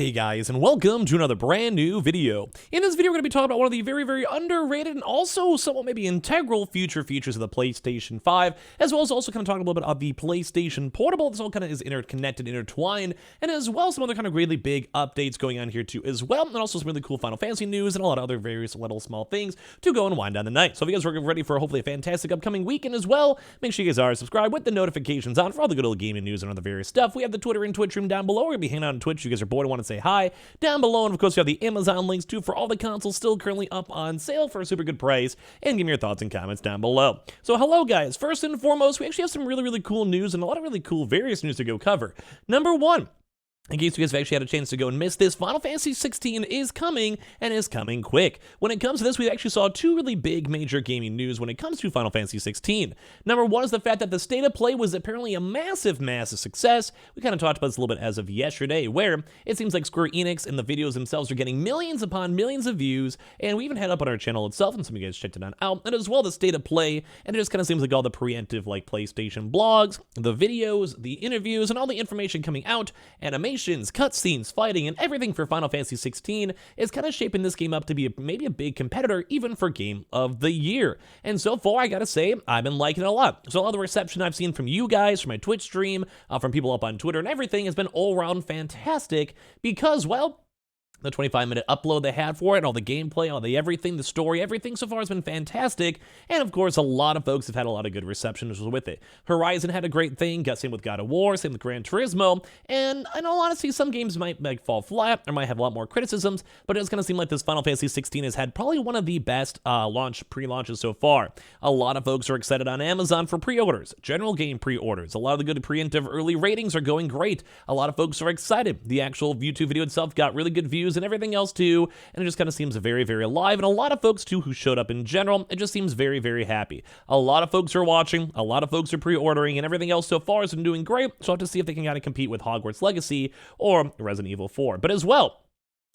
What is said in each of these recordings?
Hey guys, and welcome to another brand new video. In this video, we're going to be talking about one of the very underrated and also somewhat maybe integral future features of the PlayStation 5, as well as also kind of talking a little bit of the PlayStation Portable. This all kind of is interconnected, intertwined, and as well some other kind of really big updates going on here too as well, and also some really cool Final Fantasy news and a lot of other various little small things to go and wind down the night. So if you guys are ready for hopefully a fantastic upcoming weekend as well, make sure you guys are subscribed with the notifications on for all the good old gaming news and other various stuff. We have the Twitter and Twitch room down below. We're going to be hanging out on Twitch. If you guys are bored and want to say hi down below, and of course you have the Amazon links too for all the consoles still currently up on sale for a super good price, and give me your thoughts and comments down below. So hello guys, first and foremost, we actually have some really cool news and a lot of really cool various news to go cover. Number one, in case you guys have actually had a chance to go and miss this, Final Fantasy 16 is coming, and is coming quick. When it comes to this, we actually saw two really big major gaming news when it comes to Final Fantasy 16. Number one is the fact that the state of play was apparently a massive success. We kind of talked about this a little bit as of yesterday, where it seems like Square Enix and the videos themselves are getting millions upon millions of views, and we even had up on our channel itself, and some of you guys checked it out, and as well the state of play, and it just kind of seems like all the preemptive like PlayStation blogs, the videos, the interviews, and all the information coming out, animations, cutscenes, fighting, and everything for Final Fantasy 16 is kind of shaping this game up to be maybe a big competitor even for Game of the Year. And so far, I gotta say, I've been liking it a lot. So all the reception I've seen from you guys, from my Twitch stream, from people up on Twitter and everything has been all around fantastic because, well, the 25-minute upload they had for it, all the gameplay, all the everything, the story, everything so far has been fantastic. And of course, a lot of folks have had a lot of good reception with it. Horizon had a great thing, got same with God of War, same with Gran Turismo, and I know honestly some games might fall flat or might have a lot more criticisms, but it's gonna seem like this Final Fantasy 16 has had probably one of the best pre-launches so far. A lot of folks are excited on Amazon for pre-orders, general game pre-orders. A lot of the good preemptive early ratings are going great. A lot of folks are excited. The actual YouTube video itself got really good views and everything else too, and it just kind of seems very alive, and a lot of folks too who showed up in general, it just seems very happy. A lot of folks are watching, a lot of folks are pre-ordering, and everything else so far has been doing great, so I'll have to see if they can kind of compete with Hogwarts Legacy or Resident Evil 4. But as well,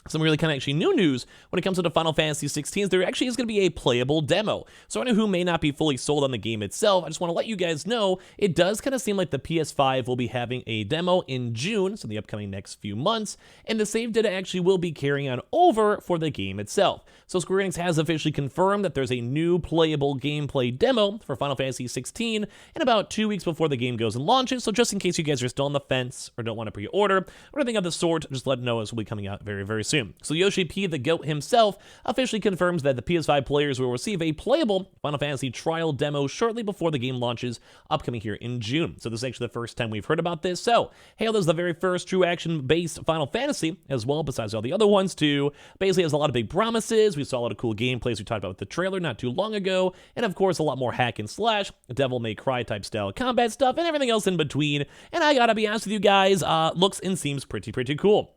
some really kind of actually new news when it comes to the Final Fantasy 16 there actually is going to be a playable demo. So anyone who may not be fully sold on the game itself, I just want to let you guys know, it does kind of seem like the PS5 will be having a demo in June, so the upcoming next few months, and the save data actually will be carrying on over for the game itself. So Square Enix has officially confirmed that there's a new playable gameplay demo for Final Fantasy 16 in about 2 weeks before the game goes and launches, so just in case you guys are still on the fence or don't want to pre-order or anything of the sort, just let know it will be coming out very soon. So Yoshi P, the GOAT himself, officially confirms that the PS5 players will receive a playable Final Fantasy trial demo shortly before the game launches, upcoming here in June. So this is actually the first time we've heard about this. So, Halo is the very first true action-based Final Fantasy, as well, besides all the other ones too. Basically has a lot of big promises. We saw a lot of cool gameplays we talked about with the trailer not too long ago, and of course a lot more hack and slash, Devil May Cry type style combat stuff, and everything else in between. And I gotta be honest with you guys, looks and seems pretty cool.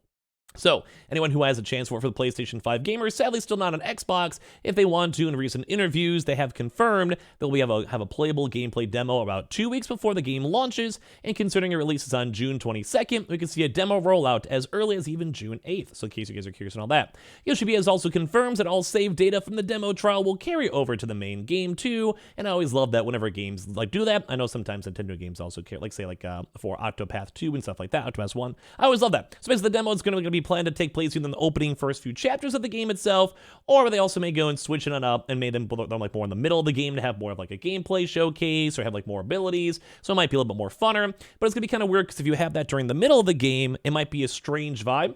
So, anyone who has a chance for the PlayStation 5 gamers, sadly still not on Xbox, if they want to, in recent interviews, they have confirmed that we have a playable gameplay demo about 2 weeks before the game launches, and considering it releases on June 22nd, we can see a demo rollout as early as even June 8th, so in case you guys are curious and all that. Yoshi has also confirmed that all save data from the demo trial will carry over to the main game too, and I always love that whenever games like do that. I know sometimes Nintendo games also carry, like say for Octopath 2 and stuff like that, Octopath 1. I always love that. So basically the demo is going to be planned to take place within the opening first few chapters of the game itself, or they also may go and switch it on up and made them like more in the middle of the game to have more of like a gameplay showcase or have like more abilities, so it might be a little bit more funner. But it's gonna be kind of weird because if you have that during the middle of the game, it might be a strange vibe,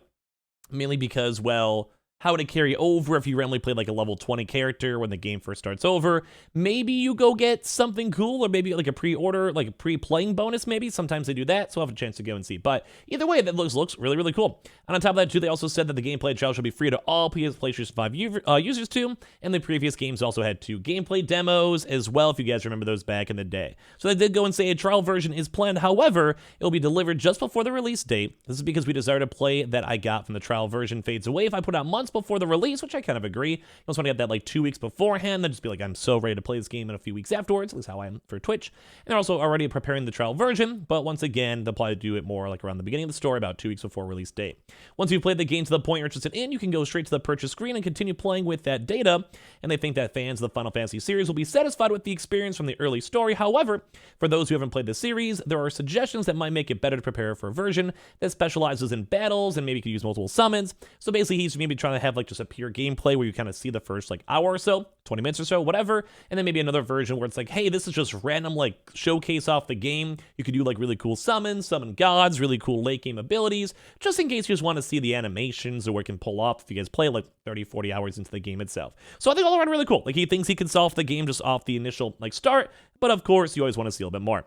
mainly because, well, how would it carry over if you randomly played like a level 20 character when the game first starts over? Maybe you go get something cool, or maybe like a pre-order, like a pre-playing bonus maybe. Sometimes they do that, so I'll have a chance to go and see. But either way, that looks really cool. And on top of that too, they also said that the gameplay trial should be free to all PlayStation 5 users too, and the previous games also had 2 gameplay demos as well, if you guys remember those back in the day. So they did go and say a trial version is planned, however, it will be delivered just before the release date. This is because we desire to play that I got from the trial version fades away if I put out months before the release, which I kind of agree. You also want to get that like 2 weeks beforehand, then just be like, I'm so ready to play this game in a few weeks afterwards, at least how I am for Twitch. And they're also already preparing the trial version, but once again, they'll probably do it more like around the beginning of the story, about 2 weeks before release date. Once you've played the game to the point you're interested in, you can go straight to the purchase screen and continue playing with that data, and they think that fans of the Final Fantasy series will be satisfied with the experience from the early story. However, for those who haven't played the series, there are suggestions that might make it better to prepare for a version that specializes in battles and maybe could use multiple summons. So basically, he's maybe trying to have like just a pure gameplay where you kind of see the first like hour or so, 20 minutes or so, whatever, and then maybe another version where it's like, hey, this is just random like showcase off the game. You could do like really cool summons, summon gods, really cool late game abilities, just in case you just want to see the animations or what it can pull off if you guys play like 30, 40 hours into the game itself. So I think all around really cool. Like he thinks he can solve the game just off the initial like start, but of course you always want to see a little bit more.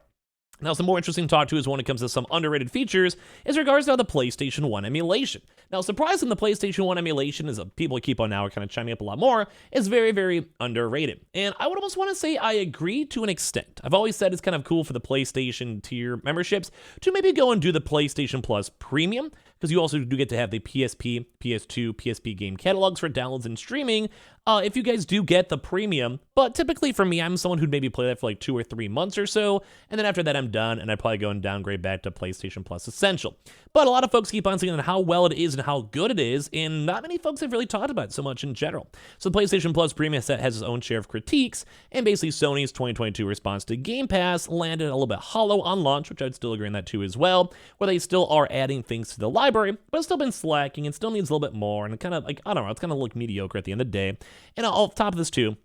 Now, some more interesting to talk to is when it comes to some underrated features is regards to the PlayStation 1 emulation. Now, surprising, the PlayStation 1 emulation, as people keep on now are kind of chiming up a lot more, is very, very underrated. And I would almost want to say I agree to an extent. I've always said it's kind of cool for the PlayStation tier memberships to maybe go and do the PlayStation Plus Premium, because you also do get to have the PSP, PS2, PSP game catalogs for downloads and streaming, if you guys do get the premium. But typically for me, I'm someone who'd maybe play that for like 2 or 3 months or so, and then after that I'm done, and I'd probably go and downgrade back to PlayStation Plus Essential. But a lot of folks keep on saying how well it is and how good it is, and not many folks have really talked about it so much in general. So the PlayStation Plus Premium set has its own share of critiques, and basically Sony's 2022 response to Game Pass landed a little bit hollow on launch, which I'd still agree on that too as well, where they still are adding things to the library, but it's still been slacking and still needs a little bit more, and it kind of like, I don't know, it's kind of look mediocre at the end of the day. And off top of this too,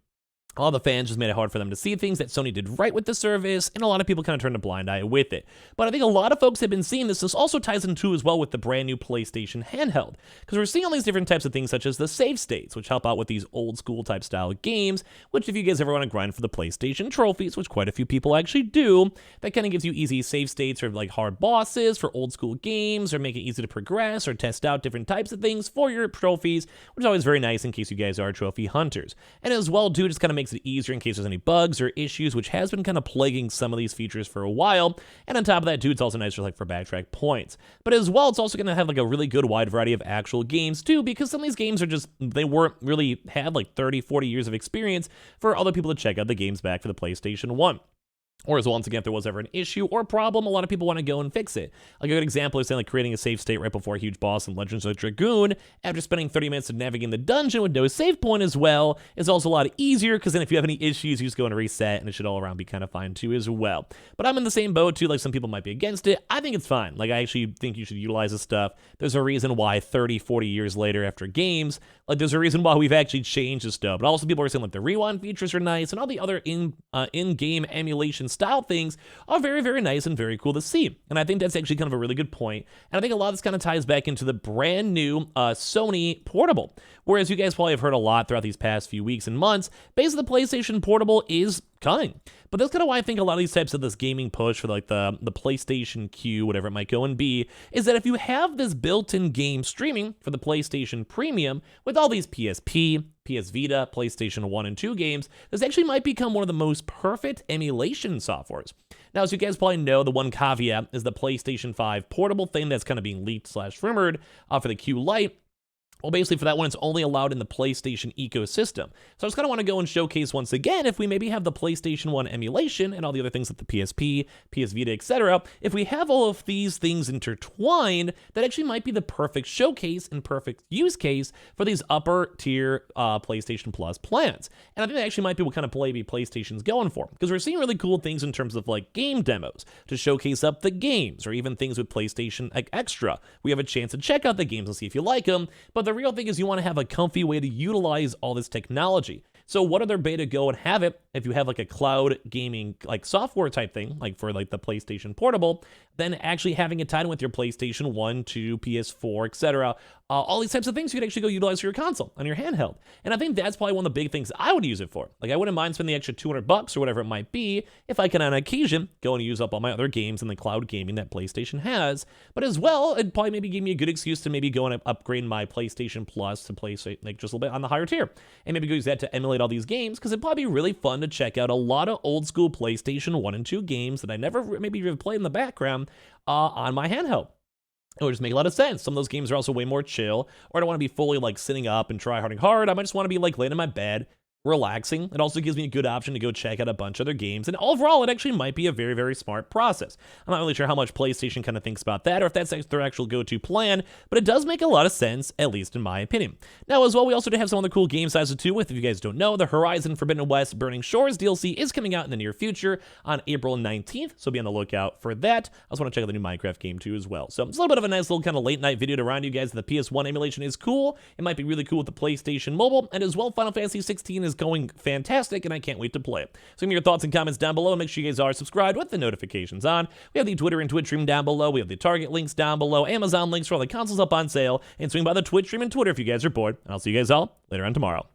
a lot of the fans just made it hard for them to see things that Sony did right with the service, and a lot of people kind of turned a blind eye with it. But I think a lot of folks have been seeing this. This also ties into as well with the brand new PlayStation handheld, because we're seeing all these different types of things such as the save states, which help out with these old school type style games, which if you guys ever want to grind for the PlayStation trophies, which quite a few people actually do, that kind of gives you easy save states for like hard bosses, for old school games, or make it easy to progress or test out different types of things for your trophies, which is always very nice in case you guys are trophy hunters. And as well, too, just kind of makes it easier in case there's any bugs or issues, which has been kind of plaguing some of these features for a while. And on top of that, too, it's also nice for like for backtrack points. But as well, it's also going to have like a really good wide variety of actual games too, because some of these games are just, they weren't really had like 30, 40 years of experience for other people to check out the games back for the PlayStation 1. Or as once again, if there was ever an issue or problem, a lot of people want to go and fix it. Like a good example is saying like creating a save state right before a huge boss in Legends of Dragoon, after spending 30 minutes to navigating the dungeon with no save point as well, is also a lot easier, because then if you have any issues, you just go and reset, and it should all around be kind of fine too as well. But I'm in the same boat too, like some people might be against it. I think it's fine. Like I actually think you should utilize this stuff. There's a reason why 30, 40 years later after games, like there's a reason why we've actually changed this stuff. But also people are saying like the rewind features are nice, and all the other in-game emulation style things are very, very nice and very cool to see. And I think that's actually kind of a really good point. And I think a lot of this kind of ties back into the brand new Sony Portable. Whereas you guys probably have heard a lot throughout these past few weeks and months, basically the PlayStation Portable is coming. But that's kind of why I think a lot of these types of this gaming push for like the PlayStation Q, whatever it might go and be, is that if you have this built-in game streaming for the PlayStation Premium with all these PSP, PS Vita, PlayStation 1 and 2 games, this actually might become one of the most perfect emulation softwares. Now, as you guys probably know, the one caveat is the PlayStation 5 portable thing that's kind of being leaked / rumored for the Q Lite. Well, basically for that one, it's only allowed in the PlayStation ecosystem. So I just kind of want to go and showcase once again, if we maybe have the PlayStation 1 emulation and all the other things like the PSP, PS Vita, etc., if we have all of these things intertwined, that actually might be the perfect showcase and perfect use case for these upper tier PlayStation Plus plans. And I think that actually might be what kind of play PlayStation's going for, because we're seeing really cool things in terms of like game demos to showcase up the games, or even things with PlayStation Extra. We have a chance to check out the games and see if you like them, but the real thing is you want to have a comfy way to utilize all this technology. So what other way to go and have it if you have like a cloud gaming like software type thing, like for like the PlayStation Portable, then actually having it tied in with your PlayStation 1, 2, PS4, etc. All these types of things you could actually go utilize for your console on your handheld. And I think that's probably one of the big things I would use it for. Like I wouldn't mind spending the extra $200 or whatever it might be if I can on occasion go and use up all my other games in the cloud gaming that PlayStation has. But as well, it'd probably maybe give me a good excuse to maybe go and upgrade my PlayStation Plus to play like just a little bit on the higher tier, and maybe go use that to emulate all these games, because it'd probably be really fun to check out a lot of old school PlayStation 1 and 2 games that I never maybe even played in the background on my handheld. It would just make a lot of sense. Some of those games are also way more chill, or I don't want to be fully like sitting up and try-harding hard. I might just want to be like laying in my bed, relaxing. It also gives me a good option to go check out a bunch of other games, and overall, it actually might be a very, very smart process. I'm not really sure how much PlayStation kind of thinks about that, or if that's their actual go-to plan, but it does make a lot of sense, at least in my opinion. Now, as well, we also do have some other cool game sizes too. If you guys don't know, the Horizon Forbidden West Burning Shores DLC is coming out in the near future on April 19th, so be on the lookout for that. I also want to check out the new Minecraft game too as well. So it's a little bit of a nice little kind of late night video to remind you guys that the PS1 emulation is cool. It might be really cool with the PlayStation Mobile, and as well, Final Fantasy 16 is going fantastic, and I can't wait to play it. So give me your thoughts and comments down below, and make sure you guys are subscribed with the notifications on. We have the Twitter and Twitch stream down below. We have the Target links down below, Amazon links for all the consoles up on sale, and swing by the Twitch stream and Twitter if you guys are bored. And I'll see you guys all later on tomorrow.